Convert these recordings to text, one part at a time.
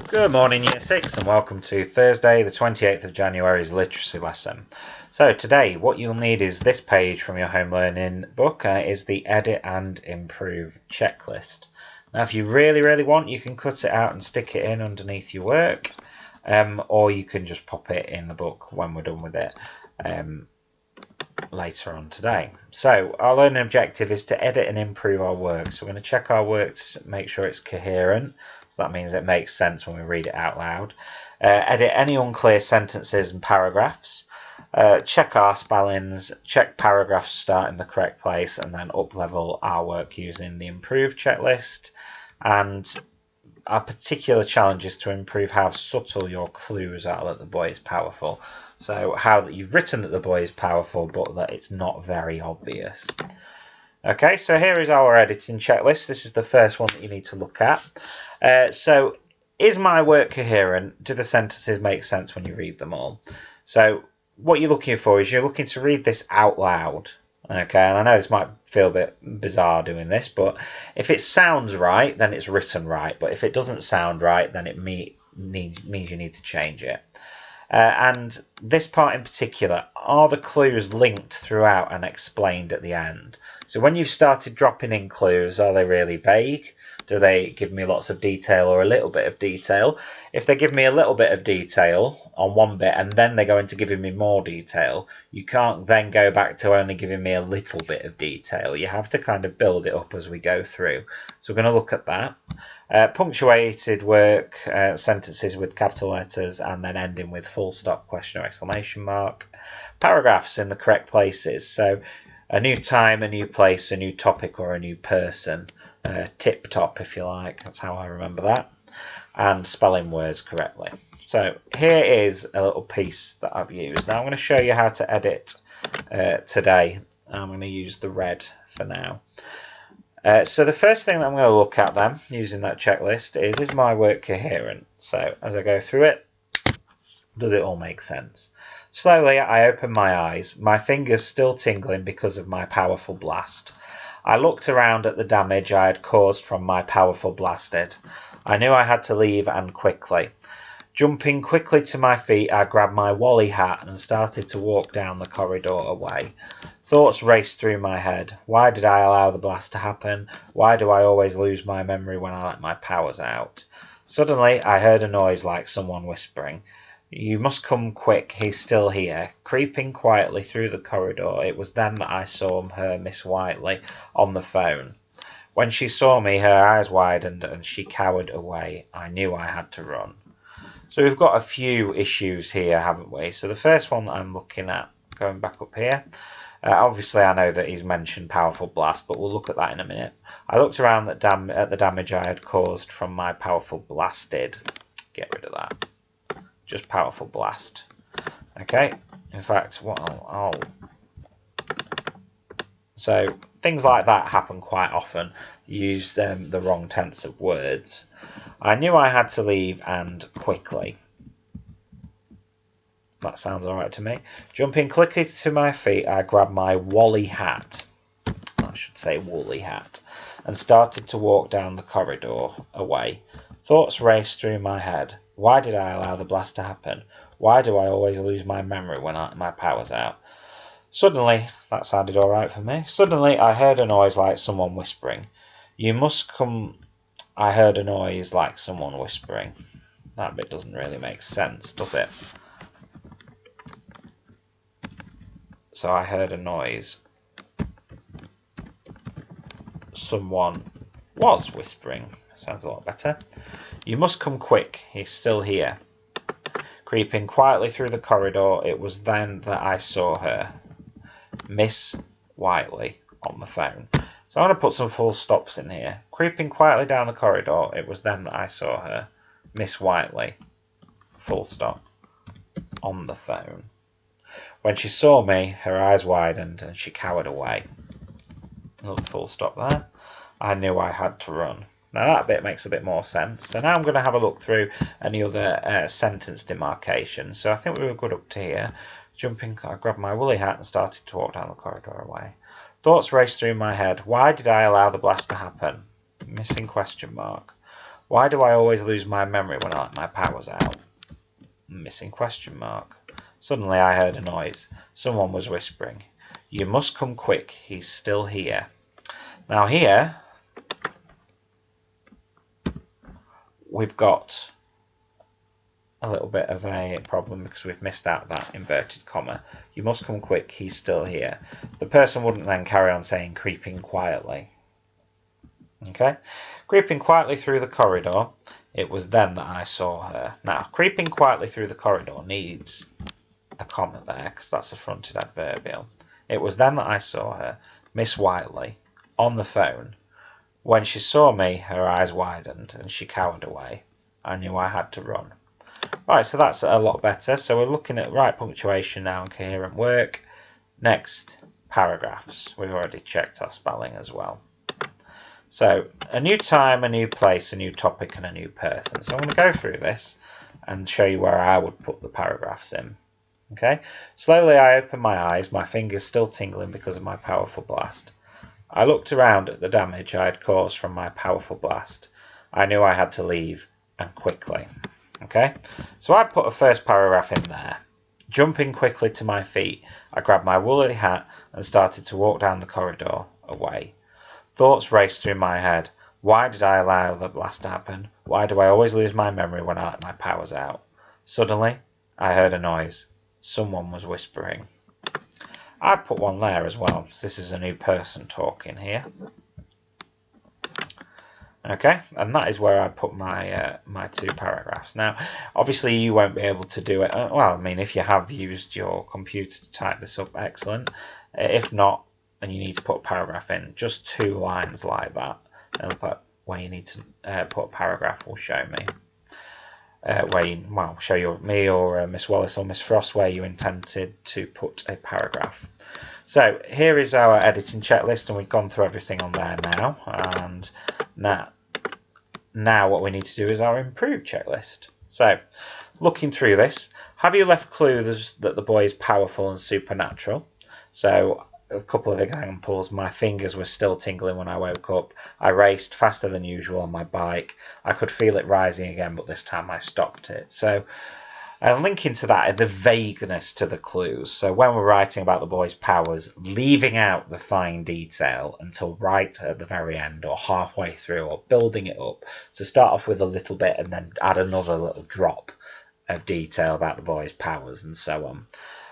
Good morning, Year 6, and welcome to Thursday, the 28th of January's literacy lesson. So today, what you'll need is this page from your home learning book, and it is the Edit and Improve checklist. Now, if you really want, you can cut it out and stick it in underneath your work, or you can just pop it in the book when we're done with it later on today. So our learning objective is to edit and improve our work. So we're going to check our work to make sure it's coherent. So that means it makes sense when we read it out loud. Edit any unclear sentences and paragraphs. Check our spellings, check paragraphs start in the correct place, and then up-level our work using the improve checklist. And our particular challenge is to improve how subtle your clues are that the boy is powerful. So how that you've written that the boy is powerful, but that it's not very obvious. Okay, so here is our editing checklist. This is the first one that you need to look at. So is my work coherent? Do the sentences make sense when you read them all? So what you're looking for is you're looking to read this out loud. Okay, and I know this might feel a bit bizarre doing this, but if it sounds right, then it's written right. But if it doesn't sound right, then it means you need to change it. And this part in particular, are the clues linked throughout and explained at the end? So when you've started dropping in clues, are they really vague? Do they give me lots of detail or a little bit of detail? If they give me a little bit of detail on one bit and then they go into giving me more detail, you can't then go back to only giving me a little bit of detail. You have to kind of build it up as we go through. So we're going to look at that. Punctuated work, sentences with capital letters and then ending with full stop, question or exclamation mark. Paragraphs in the correct places. So a new time, a new place, a new topic or a new person. Tip top, if you like. That's how I remember that. And spelling words correctly. So here is a little piece that I've used. Now I'm going to show you how to edit today. I'm going to use the red for now. So the first thing that I'm going to look at then, using that checklist, is my work coherent? So as I go through it, does it all make sense? Slowly I open my eyes, my fingers still tingling because of my powerful blast. I looked around at the damage I had caused from my powerful blasted. I knew I had to leave, and quickly. Jumping quickly to my feet, I grabbed my Wally hat and started to walk down the corridor away. Thoughts raced through my head. Why did I allow the blast to happen? Why do I always lose my memory when I let my powers out? Suddenly, I heard a noise like someone whispering. You must come quick, he's still here. Creeping quietly through the corridor, it was then that I saw her, Miss Whiteley, on the phone. When she saw me, her eyes widened and she cowered away. I knew I had to run. So we've got a few issues here, haven't we? So the first one that I'm looking at, going back up here, obviously I know that he's mentioned powerful blast, but we'll look at that in a minute. I looked around at the damage I had caused from my powerful blasted. Get rid of that. Just powerful blast. Okay, in fact, so things like that happen quite often. Use the wrong tense of words. I knew I had to leave, and quickly. That sounds alright to me. Jumping quickly to my feet, I grabbed my Wally hat. I should say woolly hat. And started to walk down the corridor away. Thoughts raced through my head. Why did I allow the blast to happen? Why do I always lose my memory when my power's out? Suddenly, that sounded alright for me. Suddenly, I heard a noise like someone whispering. You must come. I heard a noise like someone whispering. That bit doesn't really make sense, does it? So I heard a noise. Someone was whispering. Sounds a lot better. You must come quick, he's still here. Creeping quietly through the corridor, it was then that I saw her, Miss Whiteley, on the phone. So I'm going to put some full stops in here. Creeping quietly down the corridor, it was then that I saw her, Miss Whiteley, full stop, on the phone. When she saw me, her eyes widened and she cowered away. Another full stop there. I knew I had to run. Now that bit makes a bit more sense. So now I'm going to have a look through any other sentence demarcation. So I think we were good up to here. Jumping, I grabbed my woolly hat and started to walk down the corridor away. Thoughts raced through my head. Why did I allow the blast to happen? Missing question mark. Why do I always lose my memory when I let my powers out? Missing question mark. Suddenly I heard a noise. Someone was whispering. You must come quick, he's still here. Now here, we've got a little bit of a problem because we've missed out that inverted comma. You must come quick, he's still here. The person wouldn't then carry on saying creeping quietly. Okay? Creeping quietly through the corridor, it was then that I saw her. Now, creeping quietly through the corridor needs a comma there because that's a fronted adverbial. It was then that I saw her, Miss Whiteley, on the phone. When she saw me, her eyes widened and she cowered away. I knew I had to run. Right, so that's a lot better. So we're looking at right punctuation now and coherent work. Next, paragraphs. We've already checked our spelling as well. So, a new time, a new place, a new topic, and a new person. So I'm going to go through this and show you where I would put the paragraphs in. Okay. Slowly I opened my eyes, my fingers still tingling because of my powerful blast. I looked around at the damage I had caused from my powerful blast. I knew I had to leave, and quickly. Okay. So I put a first paragraph in there. Jumping quickly to my feet, I grabbed my woolly hat and started to walk down the corridor, away. Thoughts raced through my head. Why did I allow the blast to happen? Why do I always lose my memory when I let my powers out? Suddenly, I heard a noise. Someone was whispering. I'd put one there as well. This is a new person talking here. Okay, and that is where I put my my two paragraphs. Now, obviously, you won't be able to do it. Well, I mean, if you have used your computer to type this up, excellent. If not, and you need to put a paragraph in, just 2 lines like that. And put where you need to put a paragraph will show me. Where you, well, show you me or Miss Wallace or Miss Frost where you intended to put a paragraph. So here is our editing checklist, and we've gone through everything on there now. And now what we need to do is our improved checklist. So looking through this, have you left clues that the boy is powerful and supernatural? So a couple of examples. My fingers were still tingling when I woke up. I raced faster than usual on my bike. I could feel it rising again, but this time I stopped it. So linking to that, the vagueness to the clues. So when we're writing about the boy's powers, leaving out the fine detail until right at the very end or halfway through, or building it up. So start off with a little bit and then add another little drop of detail about the boy's powers and so on.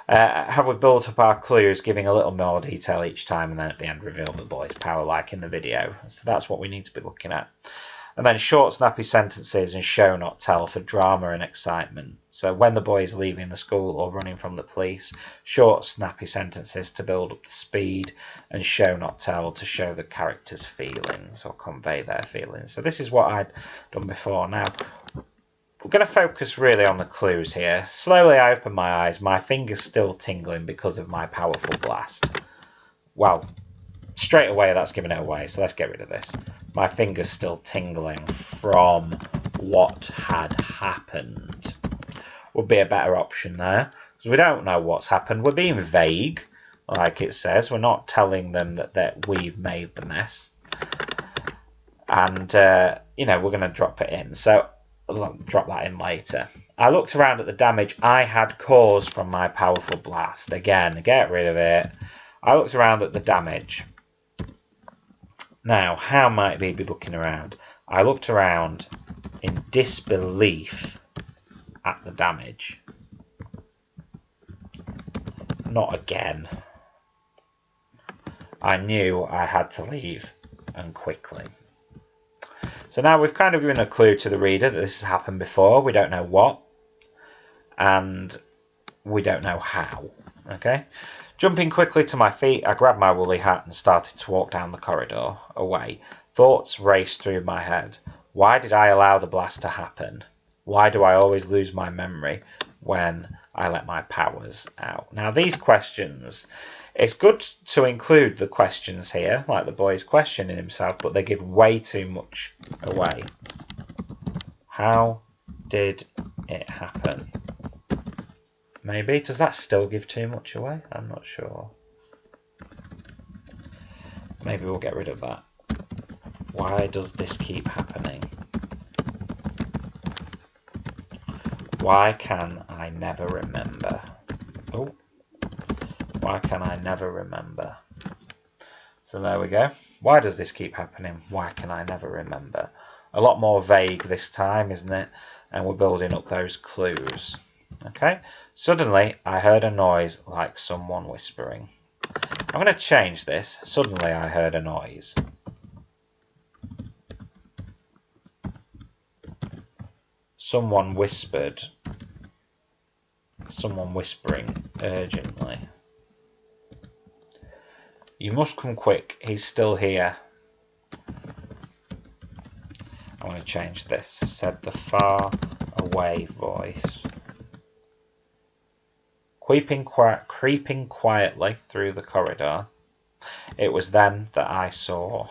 Have we built up our clues, giving a little more detail each time, and then at the end reveal the boy's power like in the video? So that's what we need to be looking at. And then short, snappy sentences and show, not tell for drama and excitement. So when the boy is leaving the school or running from the police, short, snappy sentences to build up the speed, and show, not tell to show the character's feelings or convey their feelings. So this is what I'd done before. Now, we're going to focus really on the clues here. Slowly I open my eyes, my fingers still tingling because of my powerful blast. Well, straight away that's giving it away, so let's get rid of this. My fingers still tingling from what had happened would be a better option there, because we don't know what's happened. We're being vague, like it says. We're not telling them that we've made the mess. And, you know, we're going to drop it in. So I'll drop that in later. I looked around at the damage I had caused from my powerful blast. Again, get rid of it. I looked around at the damage. Now, how might we be looking around? I looked around in disbelief at the damage. Not again. I knew I had to leave, and quickly. So now we've kind of given a clue to the reader that this has happened before. We don't know what, and we don't know how. Okay? Jumping quickly to my feet, I grabbed my woolly hat and started to walk down the corridor, away. Thoughts raced through my head. Why did I allow the blast to happen? Why do I always lose my memory when I let my powers out? Now, these questions, it's good to include the questions here, like the boy's questioning himself, but they give way too much away. How did it happen? Maybe. Does that still give too much away? I'm not sure. Maybe we'll get rid of that. Why does this keep happening? Why can I never remember? Oh, why can I never remember? So there we go. Why does this keep happening? Why can I never remember? A lot more vague this time, isn't it? And we're building up those clues. Okay. Suddenly, I heard a noise like someone whispering. I'm going to change this. Suddenly, I heard a noise. Someone whispered. Someone whispering urgently. You must come quick. He's still here. I'm going to change this. Said the far away voice. Creeping quietly through the corridor. It was then that I saw.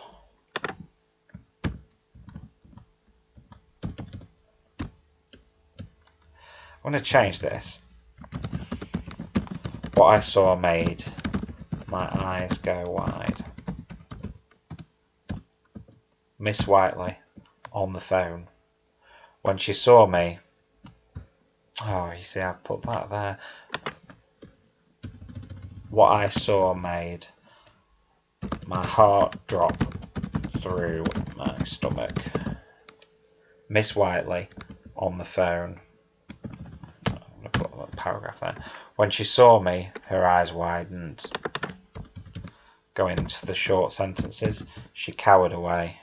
I'm going to change this. What I saw made my eyes go wide. Miss Whiteley on the phone. When she saw me, oh, you see, I put that there. What I saw made my heart drop through my stomach. Miss Whiteley on the phone. I'm going to put a paragraph there. When she saw me, her eyes widened. Going into the short sentences, she cowered away,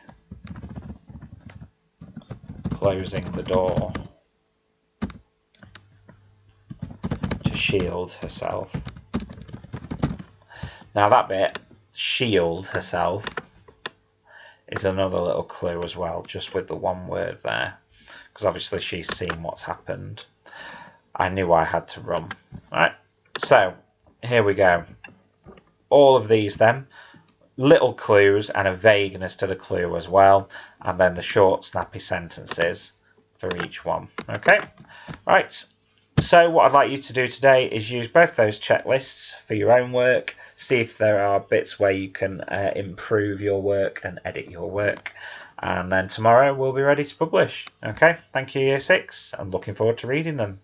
closing the door to shield herself. Now that bit, shield herself, is another little clue as well, just with the one word there, because obviously she's seen what's happened. I knew I had to run. Right, so here we go. All of these then, little clues and a vagueness to the clue as well, and then the short snappy sentences for each one. Okay, right, so what I'd like you to do today is use both those checklists for your own work, see if there are bits where you can improve your work and edit your work, and then tomorrow we'll be ready to publish. Okay, thank you Year 6, and looking forward to reading them.